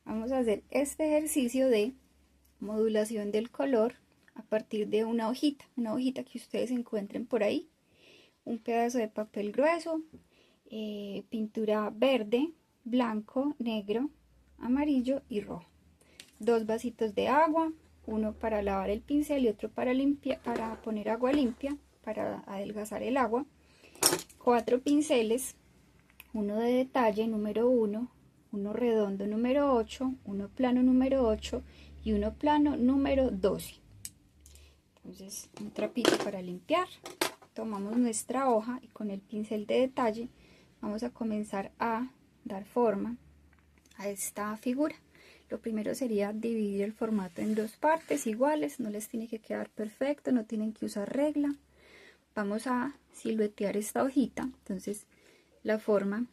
Vamos a hacer este ejercicio de modulación del color a partir de una hojita que ustedes encuentren por ahí, un pedazo de papel grueso, pintura verde, blanco, negro, amarillo y rojo, dos vasitos de agua, uno para lavar el pincel y otro para poner agua limpia, para adelgazar el agua, 4 pinceles, uno de detalle número 1, uno redondo número 8, uno plano número 8 y uno plano número 12. Entonces un trapito para limpiar, tomamos nuestra hoja y con el pincel de detalle vamos a comenzar a dar forma a esta figura. Lo primero sería dividir el formato en dos partes iguales, no les tiene que quedar perfecto, no tienen que usar regla. Vamos a siluetear esta hojita, entonces la forma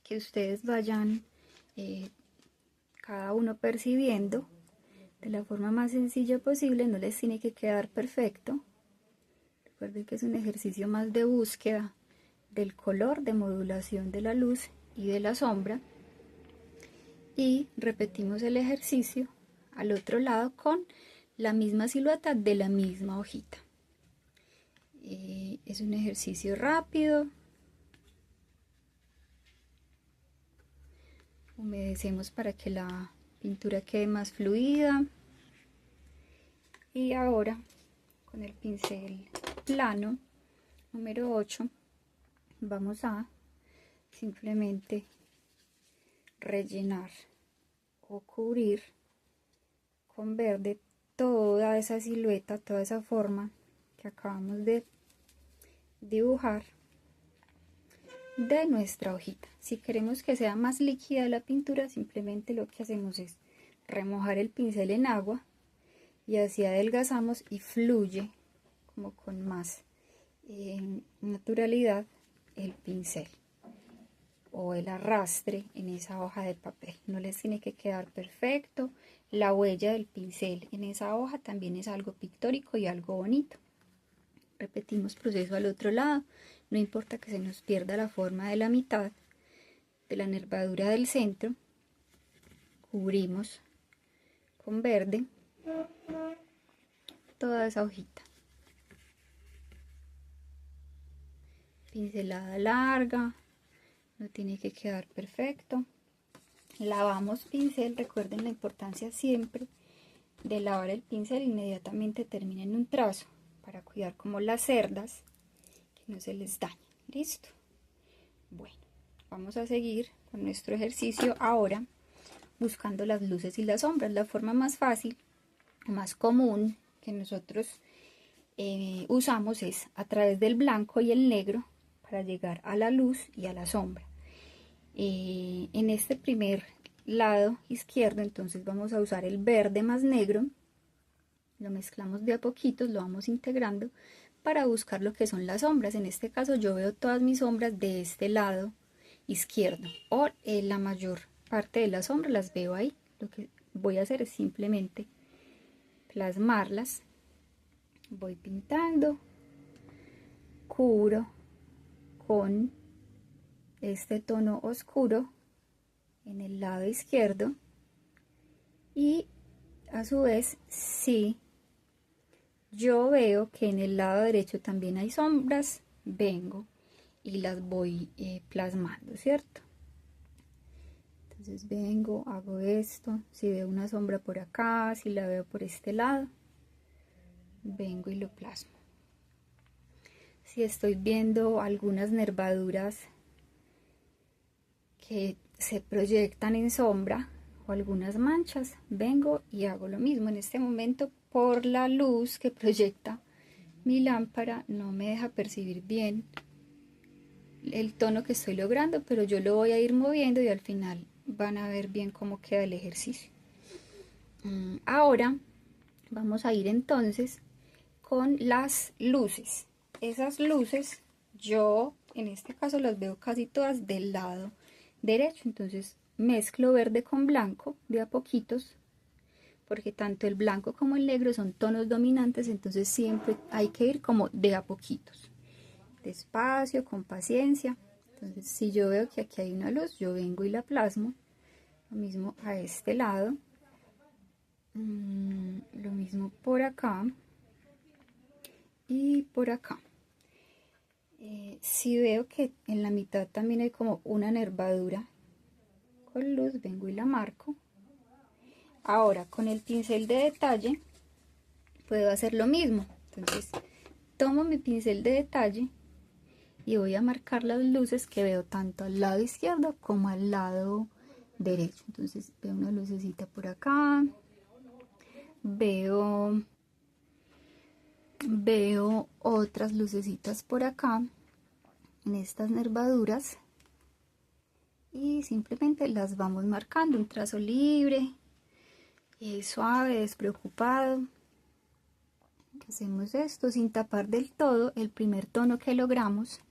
que ustedes vayan cada uno percibiendo de la forma más sencilla posible, no les tiene que quedar perfecto. Recuerden que es un ejercicio más de búsqueda del color, de modulación de la luz y de la sombra. Y repetimos el ejercicio al otro lado con la misma silueta de la misma hojita. Es un ejercicio rápido. Humedecemos para que la pintura quede más fluida. Y ahora con el pincel plano número 8 vamos a simplemente rellenar o cubrir con verde toda esa silueta, toda esa forma que acabamos de dibujar de nuestra hojita. Si queremos que sea más líquida la pintura, simplemente lo que hacemos es remojar el pincel en agua y así adelgazamos y fluye como con más naturalidad el pincel o el arrastre en esa hoja de papel. No les tiene que quedar perfecto. La huella del pincel en esa hoja también es algo pictórico y algo bonito. Repetimos proceso al otro lado. No importa que se nos pierda la forma de la mitad de la nervadura del centro. Cubrimos con verde toda esa hojita. Pincelada larga, no tiene que quedar perfecto. Lavamos pincel, recuerden la importancia siempre de lavar el pincel, inmediatamente termina en un trazo para cuidar como las cerdas, que no se les dañen. Listo. Bueno, vamos a seguir con nuestro ejercicio ahora buscando las luces y las sombras. La forma más fácil, más común que nosotros usamos es a través del blanco y el negro para llegar a la luz y a la sombra. En este primer lado izquierdo entonces vamos a usar el verde más negro, lo mezclamos de a poquitos, lo vamos integrando para buscar lo que son las sombras. En este caso yo veo todas mis sombras de este lado izquierdo, o la mayor parte de las sombras las veo ahí. Lo que voy a hacer es simplemente plasmarlas, voy pintando, cubro con este tono oscuro en el lado izquierdo y a su vez si yo veo que en el lado derecho también hay sombras, vengo y las voy plasmando, ¿cierto? Entonces vengo, hago esto, si veo una sombra por acá, si la veo por este lado, vengo y lo plasmo. Si estoy viendo algunas nervaduras que se proyectan en sombra o algunas manchas, vengo y hago lo mismo. En este momento, por la luz que proyecta mi lámpara, no me deja percibir bien el tono que estoy logrando, pero yo lo voy a ir moviendo y al final van a ver bien cómo queda el ejercicio. Ahora vamos a ir entonces con las luces. Esas luces yo en este caso las veo casi todas del lado derecho, entonces mezclo verde con blanco de a poquitos, porque tanto el blanco como el negro son tonos dominantes, entonces siempre hay que ir como de a poquitos, despacio, con paciencia. Entonces si yo veo que aquí hay una luz, yo vengo y la plasmo Lo mismo a este lado. Lo mismo por acá y por acá. Si veo que en la mitad también hay como una nervadura con luz, vengo y la marco. Ahora con el pincel de detalle puedo hacer lo mismo. Entonces tomo mi pincel de detalle y voy a marcar las luces que veo tanto al lado izquierdo como al lado derecho. Entonces veo una lucecita por acá, veo otras lucecitas por acá en estas nervaduras y simplemente las vamos marcando, un trazo libre, suave, despreocupado. Hacemos esto sin tapar del todo el primer tono que logramos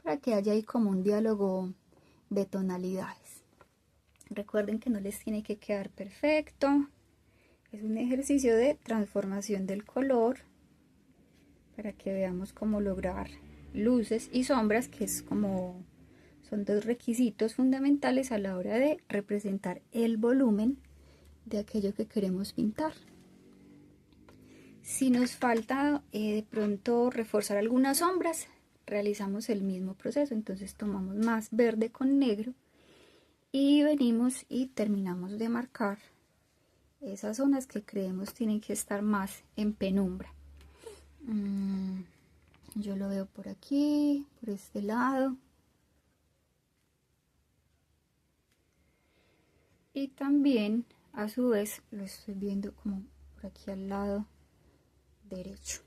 para que haya ahí como un diálogo de tonalidades. Recuerden que no les tiene que quedar perfecto, es un ejercicio de transformación del color para que veamos cómo lograr luces y sombras, que es como son dos requisitos fundamentales a la hora de representar el volumen de aquello que queremos pintar. Si nos falta de pronto reforzar algunas sombras, realizamos el mismo proceso. Entonces tomamos más verde con negro y venimos y terminamos de marcar esas zonas que creemos tienen que estar más en penumbra. Yo lo veo por aquí, por este lado. Y también a su vez lo estoy viendo como por aquí al lado derecho.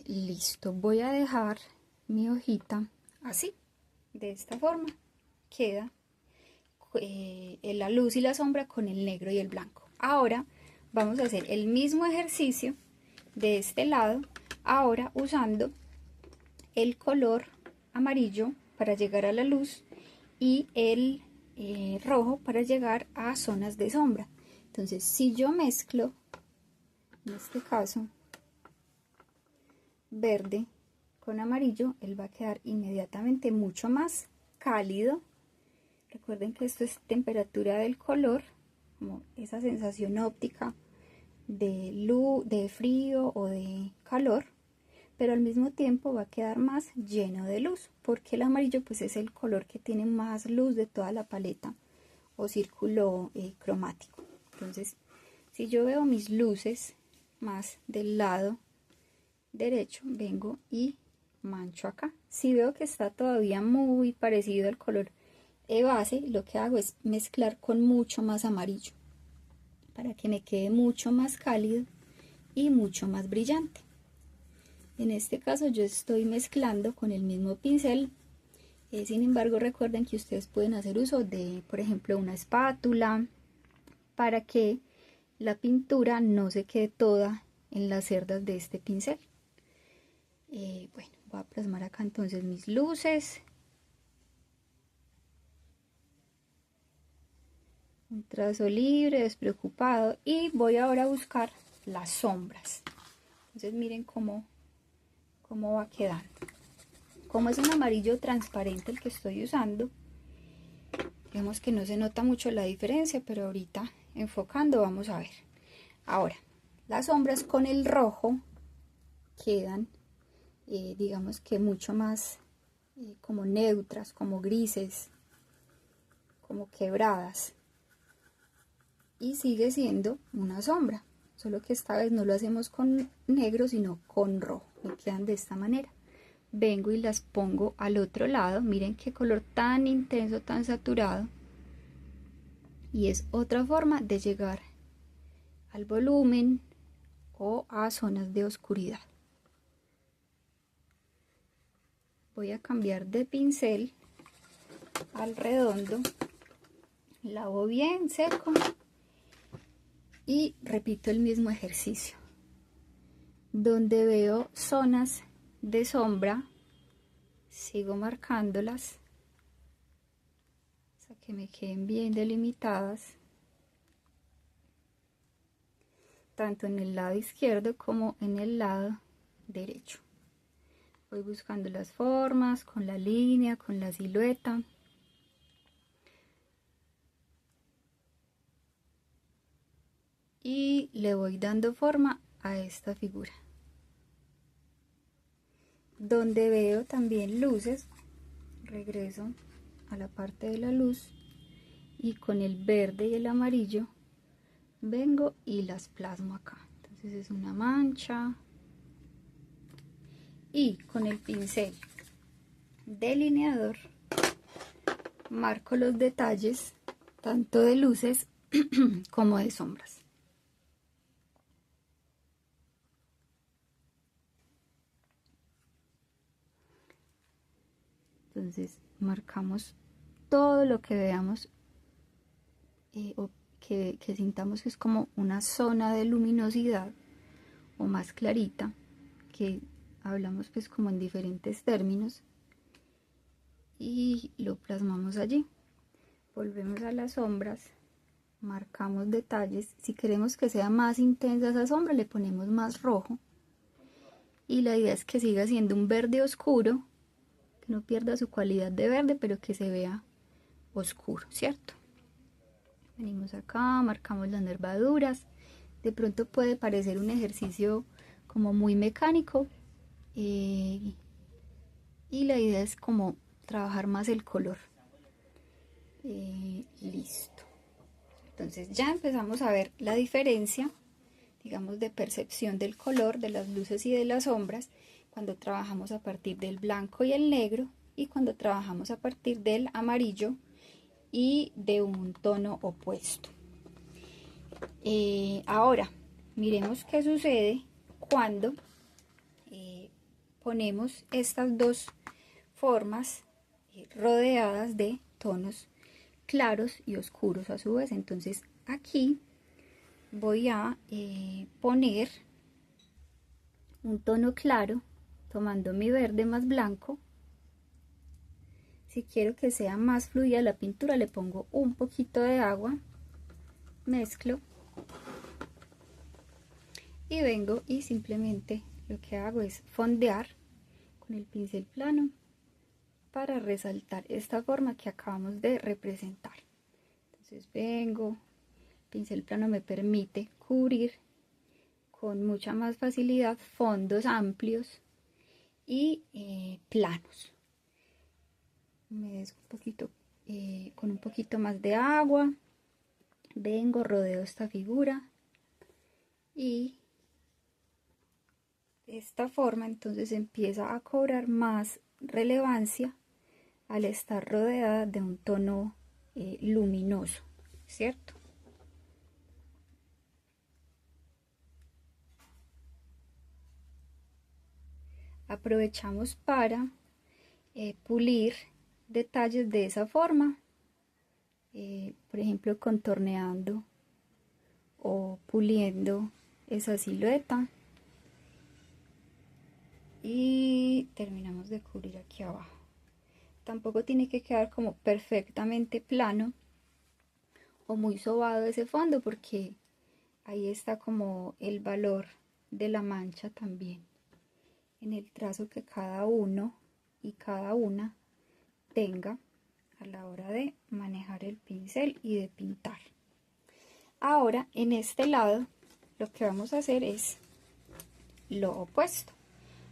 Listo, voy a dejar mi hojita así, de esta forma. Queda la luz y la sombra con el negro y el blanco. Ahora vamos a hacer el mismo ejercicio de este lado, ahora usando el color amarillo para llegar a la luz y el rojo para llegar a zonas de sombra. Entonces si yo mezclo, en este caso, verde con amarillo, él va a quedar inmediatamente mucho más cálido. Recuerden que esto es temperatura del color, como esa sensación óptica de luz, de frío o de calor, pero al mismo tiempo va a quedar más lleno de luz, porque el amarillo pues es el color que tiene más luz de toda la paleta o círculo cromático. Entonces, si yo veo mis luces más del lado derecho, vengo y mancho acá. Si veo que está todavía muy parecido al color base, lo que hago es mezclar con mucho más amarillo para que me quede mucho más cálido y mucho más brillante. En este caso yo estoy mezclando con el mismo pincel, sin embargo recuerden que ustedes pueden hacer uso de, por ejemplo, una espátula para que la pintura no se quede toda en las cerdas de este pincel. Bueno, voy a plasmar acá entonces mis luces, un trazo libre, despreocupado, y voy ahora a buscar las sombras. Entonces miren cómo va quedando. Como es un amarillo transparente el que estoy usando, vemos que no se nota mucho la diferencia, pero ahorita enfocando vamos a ver. Ahora, las sombras con el rojo quedan, digamos que mucho más como neutras, como grises, como quebradas. Y sigue siendo una sombra, solo que esta vez no lo hacemos con negro sino con rojo. Me quedan de esta manera. Vengo y las pongo al otro lado. Miren qué color tan intenso, tan saturado, y es otra forma de llegar al volumen o a zonas de oscuridad. Voy a cambiar de pincel al redondo, lavo bien seco y repito el mismo ejercicio. Donde veo zonas de sombra, sigo marcándolas hasta que me queden bien delimitadas, tanto en el lado izquierdo como en el lado derecho. Voy buscando las formas con la línea, con la silueta. y le voy dando forma a esta figura. Donde veo también luces, regreso a la parte de la luz y con el verde y el amarillo vengo y las plasmo acá. Entonces es una mancha y con el pincel delineador marco los detalles tanto de luces como de sombras. Entonces marcamos todo lo que veamos o que sintamos que es como una zona de luminosidad o más clarita, que hablamos pues como en diferentes términos, y lo plasmamos allí. Volvemos a las sombras, marcamos detalles. Si queremos que sea más intensa esa sombra, le ponemos más rojo, y la idea es que siga siendo un verde oscuro, que no pierda su cualidad de verde, pero que se vea oscuro, ¿cierto? Venimos acá, marcamos las nervaduras. De pronto puede parecer un ejercicio como muy mecánico, y la idea es como trabajar más el color. Listo. Entonces ya empezamos a ver la diferencia, digamos, de percepción del color, de las luces y de las sombras, cuando trabajamos a partir del blanco y el negro, y cuando trabajamos a partir del amarillo y de un tono opuesto. Ahora, miremos qué sucede cuando ponemos estas dos formas rodeadas de tonos claros y oscuros a su vez. Entonces aquí voy a poner un tono claro tomando mi verde más blanco. Si quiero que sea más fluida la pintura, le pongo un poquito de agua, mezclo y vengo y simplemente lo que hago es fondear con el pincel plano para resaltar esta forma que acabamos de representar. Entonces vengo, el pincel plano me permite cubrir con mucha más facilidad fondos amplios y planos. Me des un poquito, con un poquito más de agua, vengo, rodeo esta figura y de esta forma entonces empieza a cobrar más relevancia al estar rodeada de un tono luminoso, ¿cierto? Aprovechamos para pulir detalles de esa forma, por ejemplo contorneando o puliendo esa silueta, y terminamos de cubrir aquí abajo. Tampoco tiene que quedar como perfectamente plano o muy sobado ese fondo, porque ahí está como el valor de la mancha también, en el trazo que cada uno y cada una tenga a la hora de manejar el pincel y de pintar. Ahora en este lado lo que vamos a hacer es lo opuesto.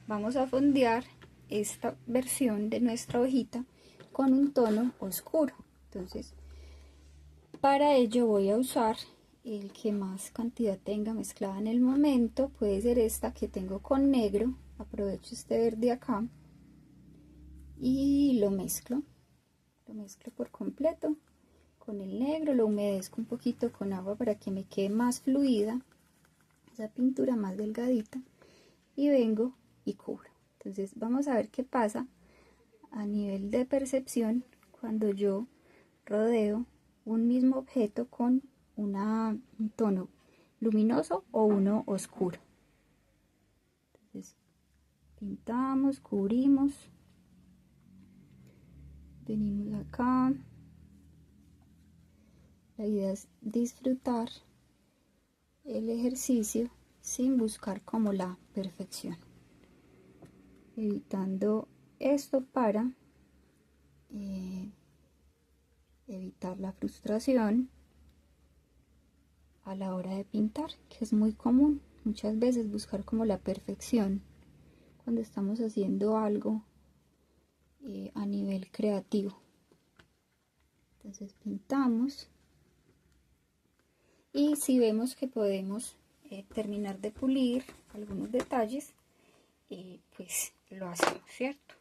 Vamos a fondear esta versión de nuestra hojita con un tono oscuro. Entonces para ello voy a usar el que más cantidad tenga mezclada en el momento. Puede ser esta que tengo con negro. Aprovecho este verde acá y lo mezclo por completo con el negro. Lo humedezco un poquito con agua para que me quede más fluida esa pintura, más delgadita, y vengo y cubro. Entonces vamos a ver qué pasa a nivel de percepción cuando yo rodeo un mismo objeto con un tono luminoso o uno oscuro. Entonces pintamos, cubrimos, venimos acá. La idea es disfrutar el ejercicio sin buscar como la perfección, evitando esto para evitar la frustración a la hora de pintar, que es muy común muchas veces buscar como la perfección cuando estamos haciendo algo a nivel creativo. Entonces pintamos y si vemos que podemos terminar de pulir algunos detalles, pues lo hacemos, ¿cierto?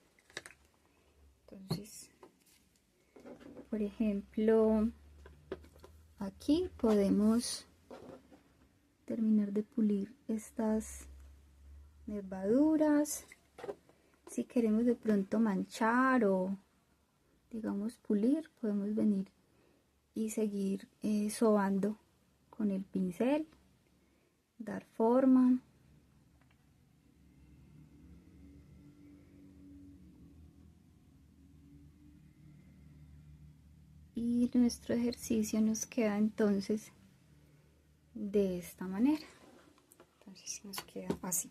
Entonces, por ejemplo, aquí podemos terminar de pulir estas nervaduras. Si queremos de pronto manchar o digamos pulir, podemos venir y seguir sobando con el pincel, dar forma. Y nuestro ejercicio nos queda entonces de esta manera. Entonces nos queda así.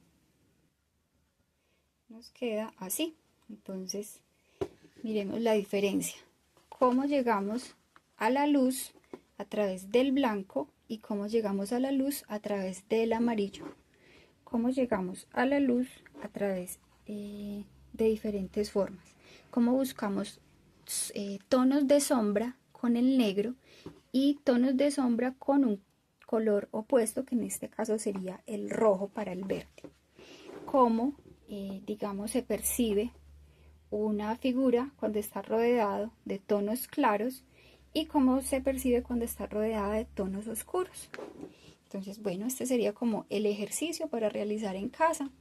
Nos queda así. Entonces miremos la diferencia. Cómo llegamos a la luz a través del blanco y cómo llegamos a la luz a través del amarillo. Cómo llegamos a la luz a través de diferentes formas. Cómo buscamos tonos de sombra con el negro y tonos de sombra con un color opuesto, que en este caso sería el rojo para el verde. Cómo, digamos, se percibe una figura cuando está rodeado de tonos claros y cómo se percibe cuando está rodeada de tonos oscuros. Entonces, bueno, este sería como el ejercicio para realizar en casa.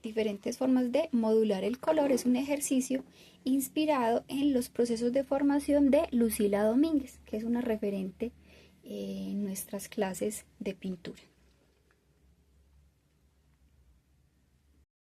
Diferentes formas de modular el color. Es un ejercicio inspirado en los procesos de formación de Lucila Domínguez, que es una referente en nuestras clases de pintura.